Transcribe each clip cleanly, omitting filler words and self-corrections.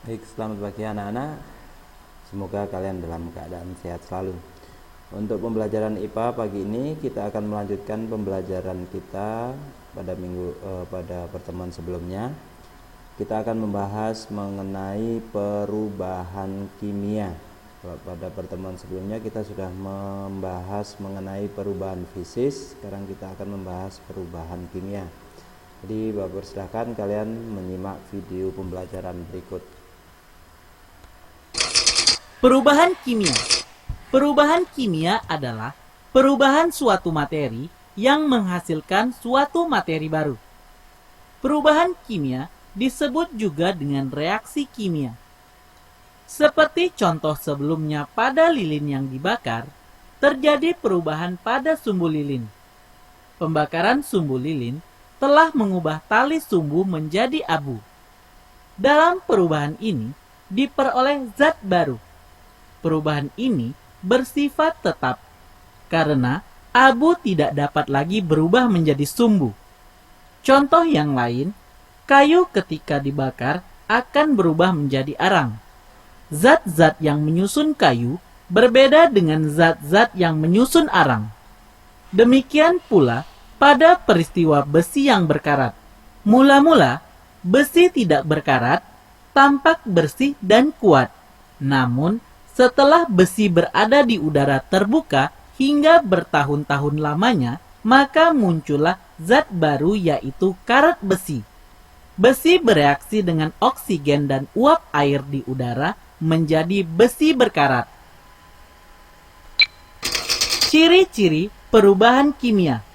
Baik, selamat pagi anak-anak. Semoga kalian dalam keadaan sehat selalu. Untuk pembelajaran IPA pagi ini kita akan melanjutkan pembelajaran kita pada pertemuan sebelumnya. Kita akan membahas mengenai perubahan kimia. Pada pertemuan sebelumnya kita sudah membahas mengenai perubahan fisis. Sekarang kita akan membahas perubahan kimia. Jadi Bapak persilahkan kalian menyimak video pembelajaran berikut. Perubahan kimia. Perubahan kimia adalah perubahan suatu materi yang menghasilkan suatu materi baru. Perubahan kimia disebut juga dengan reaksi kimia. Seperti contoh sebelumnya pada lilin yang dibakar, terjadi perubahan pada sumbu lilin. Pembakaran sumbu lilin telah mengubah tali sumbu menjadi abu. Dalam perubahan ini diperoleh zat baru. Perubahan ini bersifat tetap, karena abu tidak dapat lagi berubah menjadi sumbu. Contoh yang lain, kayu ketika dibakar akan berubah menjadi arang. Zat-zat yang menyusun kayu berbeda dengan zat-zat yang menyusun arang. Demikian pula pada peristiwa besi yang berkarat. Mula-mula, besi tidak berkarat, tampak bersih dan kuat. Namun, setelah besi berada di udara terbuka hingga bertahun-tahun lamanya, maka muncullah zat baru yaitu karat besi. Besi bereaksi dengan oksigen dan uap air di udara menjadi besi berkarat. Ciri-ciri perubahan kimia.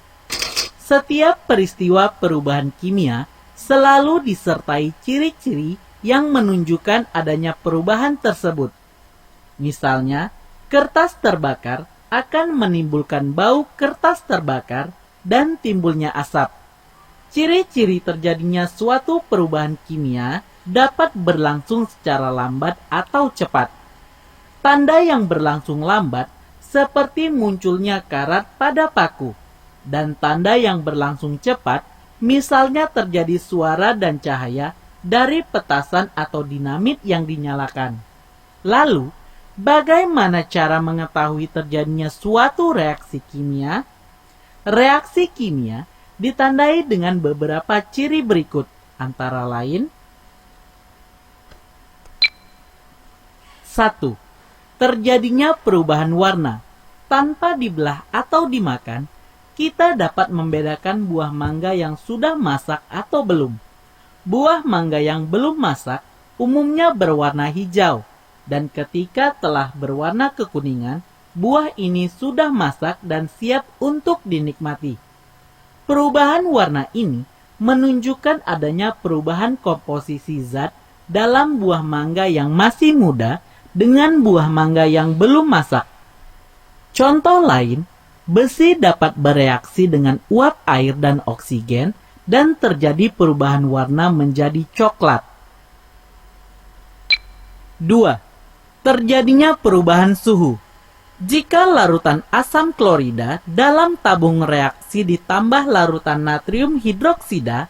Setiap peristiwa perubahan kimia selalu disertai ciri-ciri yang menunjukkan adanya perubahan tersebut. Misalnya, kertas terbakar akan menimbulkan bau kertas terbakar dan timbulnya asap. Ciri-ciri terjadinya suatu perubahan kimia dapat berlangsung secara lambat atau cepat. Tanda yang berlangsung lambat seperti munculnya karat pada paku, dan tanda yang berlangsung cepat misalnya terjadi suara dan cahaya dari petasan atau dinamit yang dinyalakan. Lalu, bagaimana cara mengetahui terjadinya suatu reaksi kimia? Reaksi kimia ditandai dengan beberapa ciri berikut, antara lain: 1. Terjadinya perubahan warna. Tanpa dibelah atau dimakan, kita dapat membedakan buah mangga yang sudah masak atau belum. Buah mangga yang belum masak umumnya berwarna hijau, dan ketika telah berwarna kekuningan, buah ini sudah masak dan siap untuk dinikmati. Perubahan warna ini menunjukkan adanya perubahan komposisi zat dalam buah mangga yang masih muda dengan buah mangga yang belum masak. Contoh lain, besi dapat bereaksi dengan uap air dan oksigen dan terjadi perubahan warna menjadi coklat. 2. Terjadinya perubahan suhu. Jika larutan asam klorida dalam tabung reaksi ditambah larutan natrium hidroksida,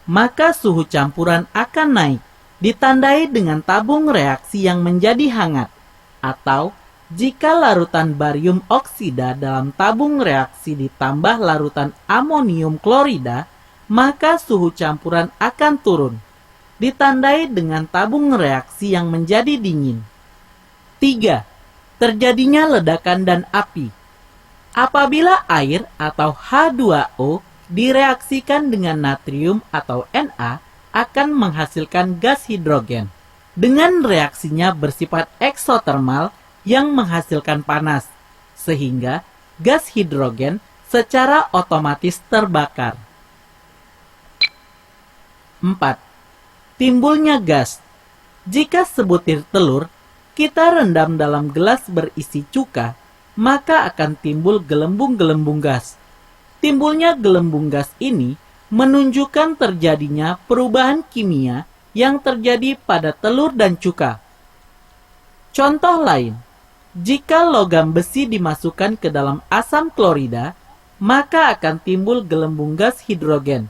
maka suhu campuran akan naik, ditandai dengan tabung reaksi yang menjadi hangat. Atau, jika larutan barium oksida dalam tabung reaksi ditambah larutan amonium klorida, maka suhu campuran akan turun, ditandai dengan tabung reaksi yang menjadi dingin. 3. Terjadinya ledakan dan api. Apabila air atau H2O direaksikan dengan natrium atau Na, akan menghasilkan gas hidrogen. Dengan reaksinya bersifat eksotermal yang menghasilkan panas, sehingga gas hidrogen secara otomatis terbakar. 4. Timbulnya gas. Jika sebutir telur kita rendam dalam gelas berisi cuka, maka akan timbul gelembung-gelembung gas. Timbulnya gelembung gas ini menunjukkan terjadinya perubahan kimia yang terjadi pada telur dan cuka. Contoh lain, jika logam besi dimasukkan ke dalam asam klorida, maka akan timbul gelembung gas hidrogen.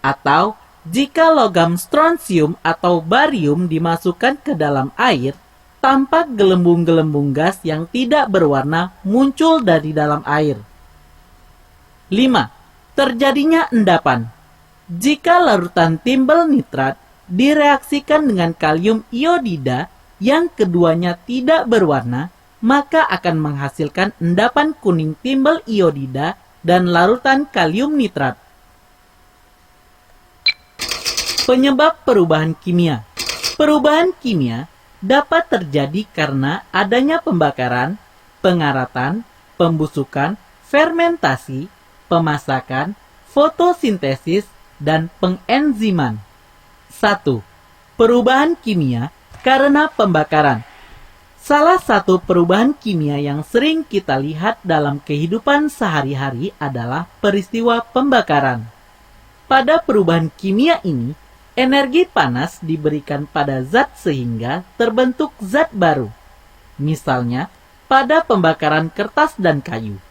Atau Jika logam strontium atau barium dimasukkan ke dalam air, tampak gelembung-gelembung gas yang tidak berwarna muncul dari dalam air. 5. Terjadinya endapan. Jika larutan timbel nitrat direaksikan dengan kalium iodida yang keduanya tidak berwarna, maka akan menghasilkan endapan kuning timbel iodida dan larutan kalium nitrat. Penyebab perubahan kimia. Perubahan kimia dapat terjadi karena adanya pembakaran, pengaratan, pembusukan, fermentasi, pemasakan, fotosintesis, dan pengenziman. 1. Perubahan kimia karena pembakaran. Salah satu perubahan kimia yang sering kita lihat dalam kehidupan sehari-hari adalah peristiwa pembakaran. Pada perubahan kimia ini, energi panas diberikan pada zat sehingga terbentuk zat baru. Misalnya, pada pembakaran kertas dan kayu.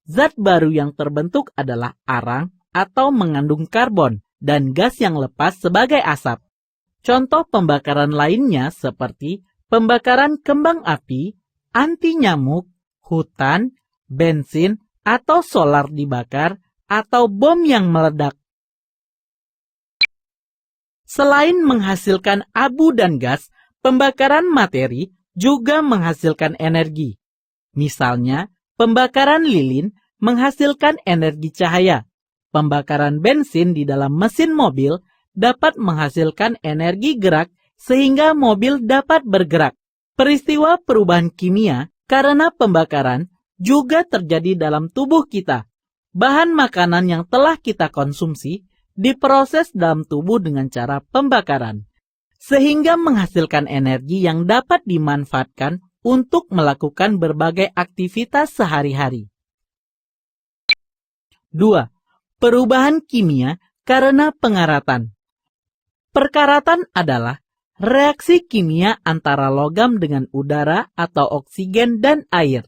Zat baru yang terbentuk adalah arang atau mengandung karbon dan gas yang lepas sebagai asap. Contoh pembakaran lainnya seperti pembakaran kembang api, anti nyamuk, hutan, bensin, atau solar dibakar, atau bom yang meledak. Selain menghasilkan abu dan gas, pembakaran materi juga menghasilkan energi. Misalnya, pembakaran lilin menghasilkan energi cahaya. Pembakaran bensin di dalam mesin mobil dapat menghasilkan energi gerak sehingga mobil dapat bergerak. Peristiwa perubahan kimia karena pembakaran juga terjadi dalam tubuh kita. Bahan makanan yang telah kita konsumsi diproses dalam tubuh dengan cara pembakaran, sehingga menghasilkan energi yang dapat dimanfaatkan untuk melakukan berbagai aktivitas sehari-hari. 2. Perubahan kimia karena pengaratan. Perkaratan adalah reaksi kimia antara logam dengan udara atau oksigen dan air.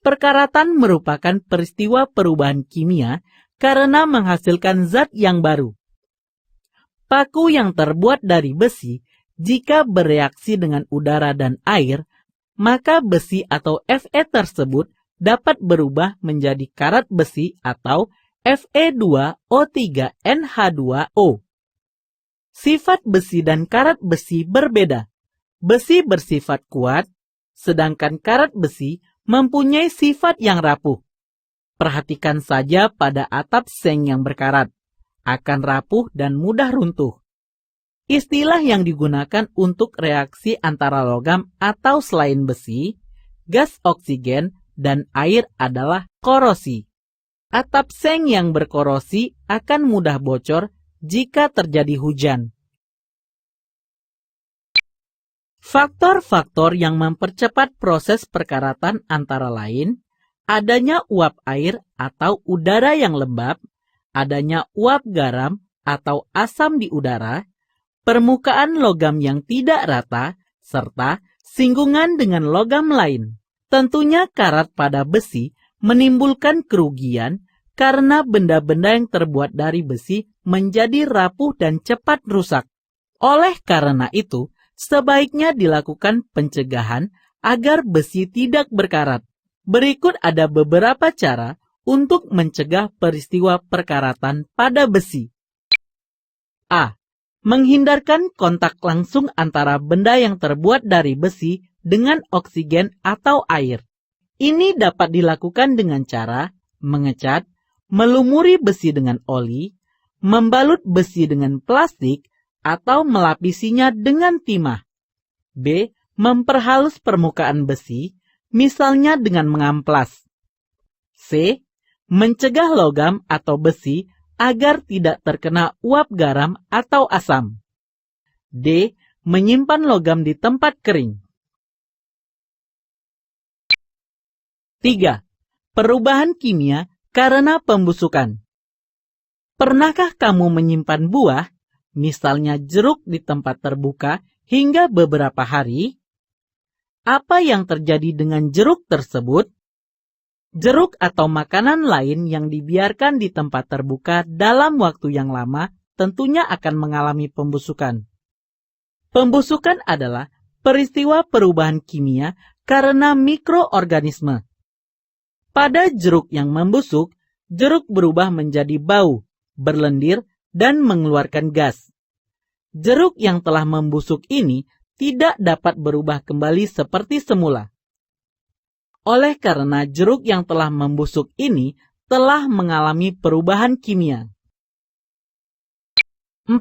Perkaratan merupakan peristiwa perubahan kimia karena menghasilkan zat yang baru. Paku yang terbuat dari besi, jika bereaksi dengan udara dan air, maka besi atau Fe tersebut dapat berubah menjadi karat besi atau Fe2O3NH2O. Sifat besi dan karat besi berbeda. Besi bersifat kuat, sedangkan karat besi mempunyai sifat yang rapuh. Perhatikan saja pada atap seng yang berkarat, akan rapuh dan mudah runtuh. Istilah yang digunakan untuk reaksi antara logam atau selain besi, gas oksigen, dan air adalah korosi. Atap seng yang berkorosi akan mudah bocor jika terjadi hujan. Faktor-faktor yang mempercepat proses perkaratan antara lain, adanya uap air atau udara yang lembab, adanya uap garam atau asam di udara, permukaan logam yang tidak rata, serta singgungan dengan logam lain. Tentunya karat pada besi menimbulkan kerugian karena benda-benda yang terbuat dari besi menjadi rapuh dan cepat rusak. Oleh karena itu, sebaiknya dilakukan pencegahan agar besi tidak berkarat. Berikut ada beberapa cara untuk mencegah peristiwa perkaratan pada besi. A. Menghindarkan kontak langsung antara benda yang terbuat dari besi dengan oksigen atau air. Ini dapat dilakukan dengan cara mengecat, melumuri besi dengan oli, membalut besi dengan plastik, atau melapisinya dengan timah. B. Memperhalus permukaan besi, misalnya dengan mengamplas. C. Mencegah logam atau besi agar tidak terkena uap garam atau asam. D. Menyimpan logam di tempat kering. 3. Perubahan kimia karena pembusukan. Pernahkah kamu menyimpan buah, misalnya jeruk di tempat terbuka hingga beberapa hari? Apa yang terjadi dengan jeruk tersebut? Jeruk atau makanan lain yang dibiarkan di tempat terbuka dalam waktu yang lama tentunya akan mengalami pembusukan. Pembusukan adalah peristiwa perubahan kimia karena mikroorganisme. Pada jeruk yang membusuk, jeruk berubah menjadi bau, berlendir, dan mengeluarkan gas. Jeruk yang telah membusuk ini tidak dapat berubah kembali seperti semula. Oleh karena jeruk yang telah membusuk ini telah mengalami perubahan kimia. 4.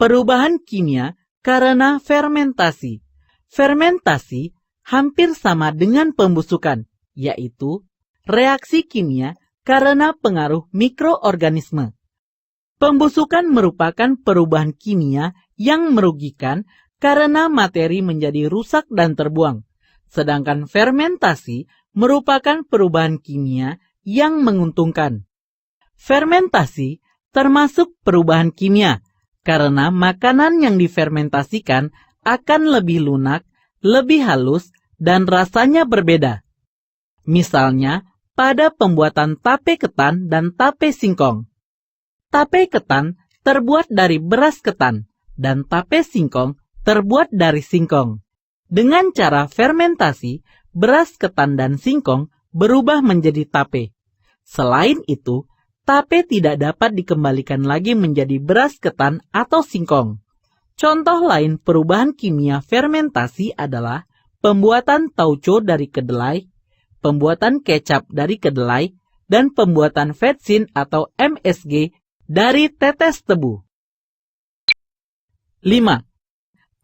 Perubahan kimia karena fermentasi. Fermentasi hampir sama dengan pembusukan, yaitu reaksi kimia karena pengaruh mikroorganisme. Pembusukan merupakan perubahan kimia yang merugikan karena materi menjadi rusak dan terbuang. Sedangkan fermentasi merupakan perubahan kimia yang menguntungkan. Fermentasi termasuk perubahan kimia karena makanan yang difermentasikan akan lebih lunak, lebih halus, dan rasanya berbeda. Misalnya, pada pembuatan tape ketan dan tape singkong. Tape ketan terbuat dari beras ketan dan tape singkong terbuat dari singkong. Dengan cara fermentasi, beras ketan dan singkong berubah menjadi tape. Selain itu, tape tidak dapat dikembalikan lagi menjadi beras ketan atau singkong. Contoh lain perubahan kimia fermentasi adalah pembuatan tauco dari kedelai, pembuatan kecap dari kedelai, dan pembuatan vetsin atau MSG dari tetes tebu. 5.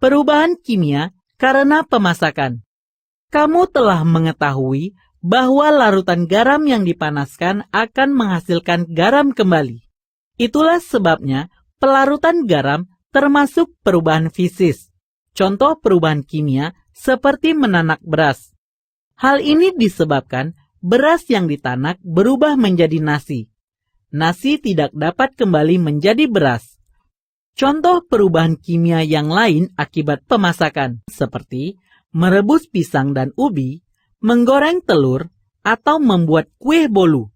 Perubahan kimia karena pemasakan. Kamu telah mengetahui bahwa larutan garam yang dipanaskan akan menghasilkan garam kembali. Itulah sebabnya pelarutan garam termasuk perubahan fisis. Contoh perubahan kimia seperti menanak beras. Hal ini disebabkan beras yang ditanak berubah menjadi nasi. Nasi tidak dapat kembali menjadi beras. Contoh perubahan kimia yang lain akibat pemasakan, seperti merebus pisang dan ubi, menggoreng telur, atau membuat kue bolu.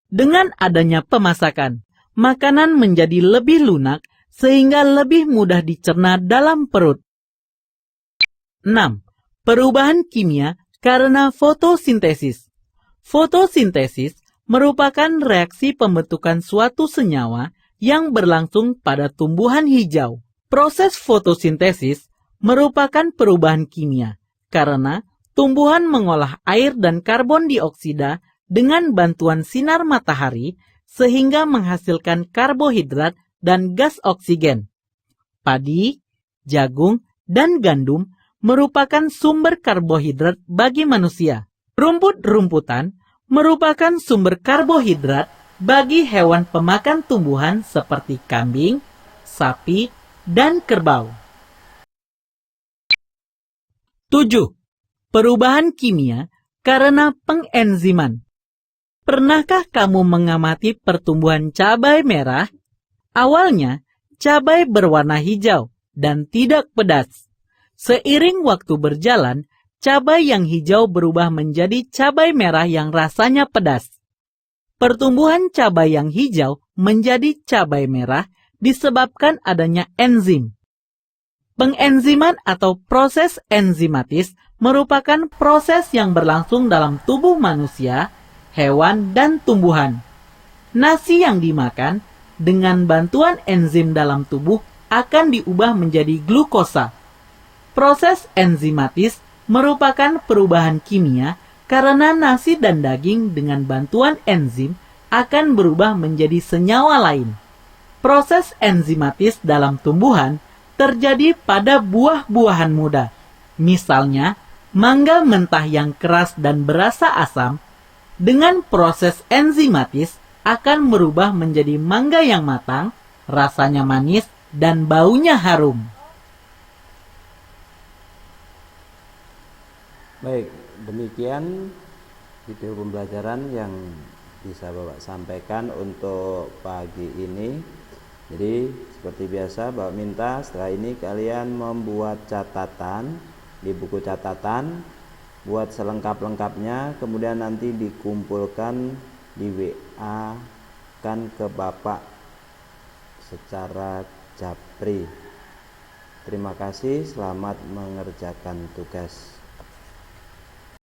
Dengan adanya pemasakan, makanan menjadi lebih lunak sehingga lebih mudah dicerna dalam perut. 6. Perubahan kimia karena fotosintesis. Fotosintesis merupakan reaksi pembentukan suatu senyawa yang berlangsung pada tumbuhan hijau. Proses fotosintesis merupakan perubahan kimia karena tumbuhan mengolah air dan karbon dioksida dengan bantuan sinar matahari sehingga menghasilkan karbohidrat dan gas oksigen. Padi, jagung, dan gandum merupakan sumber karbohidrat bagi manusia. Rumput-rumputan merupakan sumber karbohidrat bagi hewan pemakan tumbuhan seperti kambing, sapi, dan kerbau. 7. Perubahan kimia karena pengenziman. Pernahkah kamu mengamati pertumbuhan cabai merah? Awalnya, cabai berwarna hijau dan tidak pedas. Seiring waktu berjalan, cabai yang hijau berubah menjadi cabai merah yang rasanya pedas. Pertumbuhan cabai yang hijau menjadi cabai merah disebabkan adanya enzim. Pengenziman atau proses enzimatis merupakan proses yang berlangsung dalam tubuh manusia, hewan, dan tumbuhan. Nasi yang dimakan dengan bantuan enzim dalam tubuh akan diubah menjadi glukosa. Proses enzimatis merupakan perubahan kimia karena nasi dan daging dengan bantuan enzim akan berubah menjadi senyawa lain. Proses enzimatis dalam tumbuhan terjadi pada buah-buahan muda. Misalnya, mangga mentah yang keras dan berasa asam, dengan proses enzimatis akan berubah menjadi mangga yang matang, rasanya manis, dan baunya harum. Baik, demikian video pembelajaran yang bisa Bapak sampaikan untuk pagi ini. Jadi seperti biasa Bapak minta setelah ini kalian membuat catatan di buku catatan, buat selengkap-lengkapnya, kemudian nanti dikumpulkan di WA kan ke Bapak secara japri. Terima kasih, selamat mengerjakan tugas.